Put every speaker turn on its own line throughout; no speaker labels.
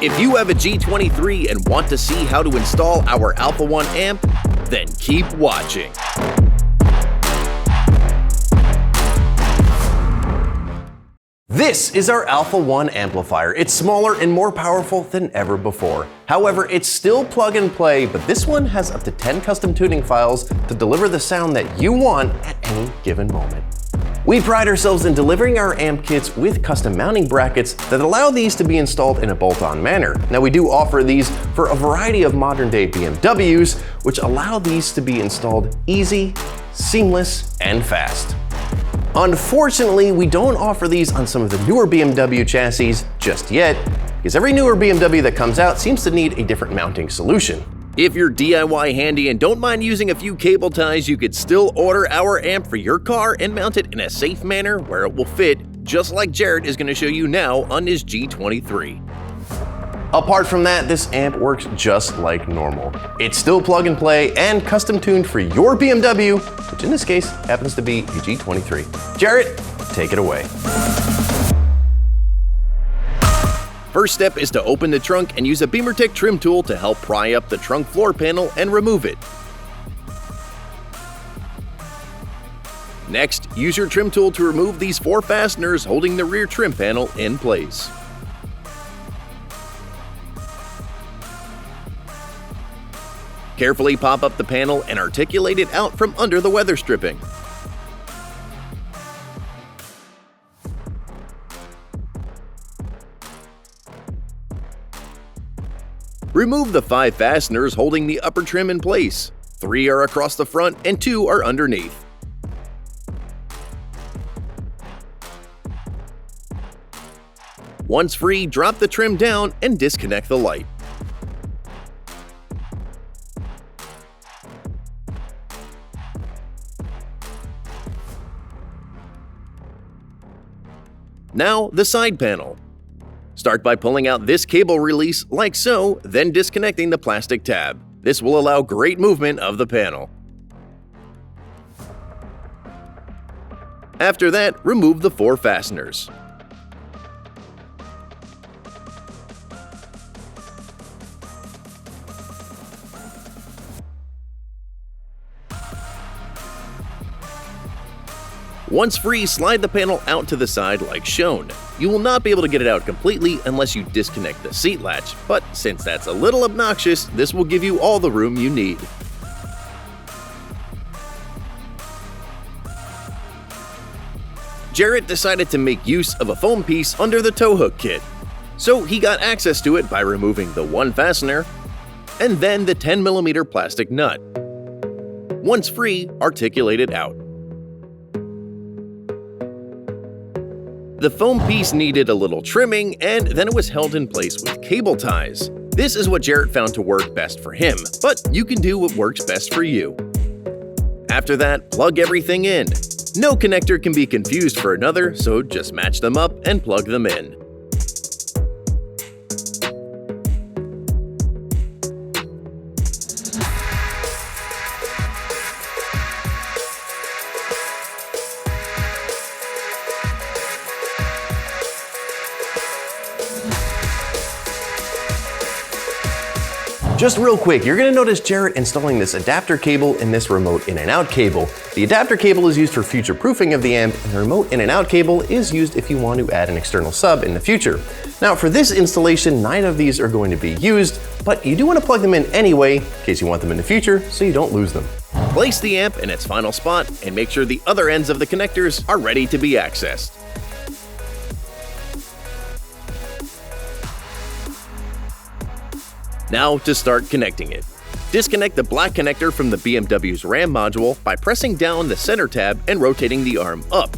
If you have a G23 and want to see how to install our Alpha 1 amp, then keep watching. This is our Alpha 1 amplifier. It's smaller and more powerful than ever before. However, it's still plug and play, but this one has up to 10 custom tuning files to deliver the sound that you want at any given moment. We pride ourselves in delivering our amp kits with custom mounting brackets that allow these to be installed in a bolt-on manner. Now, we do offer these for a variety of modern-day BMWs, which allow these to be installed easy, seamless, and fast. Unfortunately, we don't offer these on some of the newer BMW chassis just yet, because every newer BMW that comes out seems to need a different mounting solution. If you're DIY handy and don't mind using a few cable ties, you could still order our amp for your car and mount it in a safe manner where it will fit, just like Jarret is going to show you now on his G23. Apart from that, this amp works just like normal. It's still plug and play and custom tuned for your BMW, which in this case happens to be a G23. Jarret, take it away. First step is to open the trunk and use a BeamerTech trim tool to help pry up the trunk floor panel and remove it. Next, use your trim tool to remove these 4 fasteners holding the rear trim panel in place. Carefully pop up the panel and articulate it out from under the weather stripping. Remove the 5 fasteners holding the upper trim in place. 3 are across the front and 2 are underneath. Once free, drop the trim down and disconnect the light. Now, the side panel. Start by pulling out this cable release like so, then disconnecting the plastic tab. This will allow great movement of the panel. After that, remove the 4 fasteners. Once free, slide the panel out to the side like shown. You will not be able to get it out completely unless you disconnect the seat latch, but since that's a little obnoxious, this will give you all the room you need. Jarret decided to make use of a foam piece under the tow hook kit, so he got access to it by removing the 1 fastener and then the 10mm plastic nut. Once free, articulate it out. The foam piece needed a little trimming, and then it was held in place with cable ties. This is what Jarret found to work best for him, but you can do what works best for you. After that, plug everything in. No connector can be confused for another, so just match them up and plug them in. Just real quick, you're going to notice Jarret installing this adapter cable in this remote in and out cable. The adapter cable is used for future proofing of the amp, and the remote in and out cable is used if you want to add an external sub in the future. Now, for this installation, 9 of these are going to be used, but you do want to plug them in anyway, in case you want them in the future, so you don't lose them. Place the amp in its final spot and make sure the other ends of the connectors are ready to be accessed. Now to start connecting it. Disconnect the black connector from the BMW's RAM module by pressing down the center tab and rotating the arm up.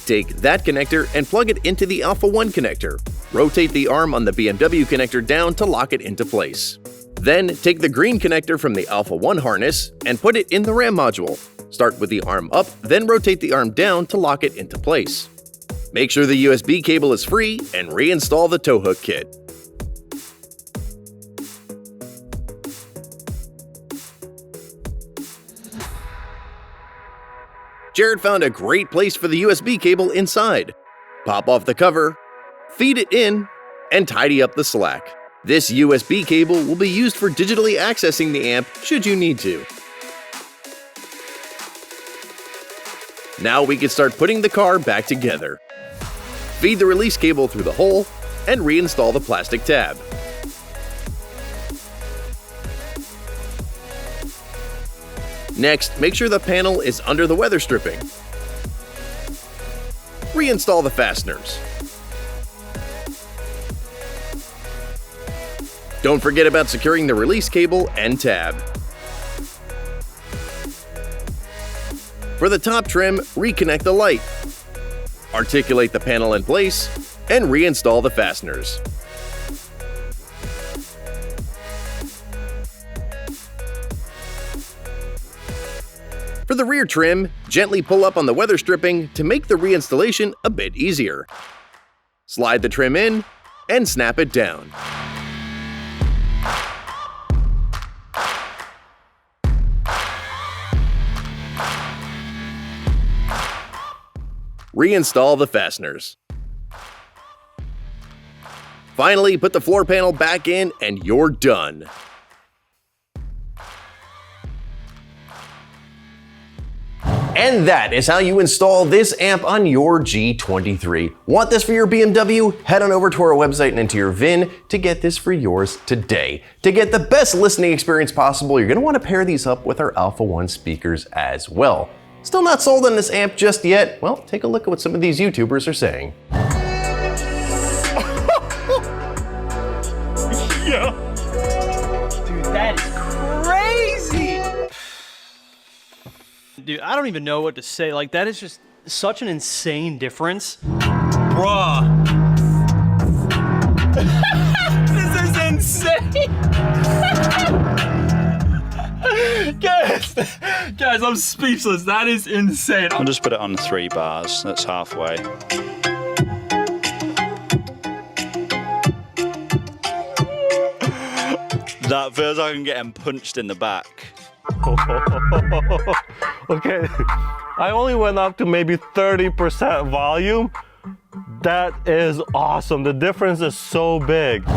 Take that connector and plug it into the Alpha 1 connector. Rotate the arm on the BMW connector down to lock it into place. Then take the green connector from the Alpha 1 harness and put it in the RAM module. Start with the arm up, then rotate the arm down to lock it into place. Make sure the USB cable is free and reinstall the tow hook kit. Jarret found a great place for the USB cable inside. Pop off the cover, feed it in, and tidy up the slack. This USB cable will be used for digitally accessing the amp should you need to. Now we can start putting the car back together. Feed the release cable through the hole and reinstall the plastic tab. Next, make sure the panel is under the weather stripping. Reinstall the fasteners. Don't forget about securing the release cable and tab. For the top trim, reconnect the light. Articulate the panel in place and reinstall the fasteners. For the rear trim, gently pull up on the weather stripping to make the reinstallation a bit easier. Slide the trim in and snap it down. Reinstall the fasteners. Finally, put the floor panel back in and you're done. And that is how you install this amp on your G23. Want this for your BMW? Head on over to our website and enter your VIN to get this for yours today. To get the best listening experience possible, you're going to want to pair these up with our Alpha 1 speakers as well. Still not sold on this amp just yet? Well, take a look at what some of these YouTubers are saying.
Yeah. Dude, that is crazy! Dude, I don't even know what to say. Like, that is just such an insane difference. Bruh. This is insane! Guys, I'm speechless. That is insane.
I'll just put it on 3 bars. That's halfway. That feels like I'm getting punched in the back.
Okay, I only went up to maybe 30% volume. That is awesome. The difference is so big.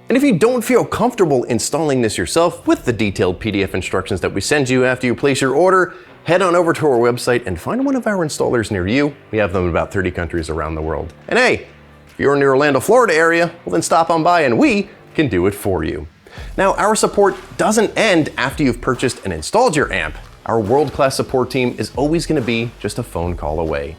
And if you don't feel comfortable installing this yourself with the detailed PDF instructions that we send you after you place your order, head on over to our website and find one of our installers near you. We have them in about 30 countries around the world. And hey, if you're in the Orlando, Florida area, well then stop on by and we can do it for you. Now, our support doesn't end after you've purchased and installed your amp. Our world-class support team is always going to be just a phone call away.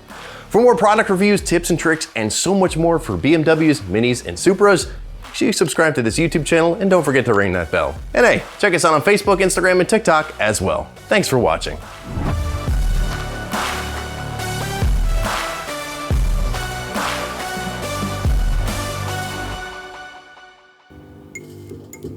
For more product reviews, tips and tricks, and so much more for BMWs, Minis, and Supras, make sure you subscribe to this YouTube channel and don't forget to ring that bell. And hey, check us out on Facebook, Instagram, and TikTok as well. Thanks for watching.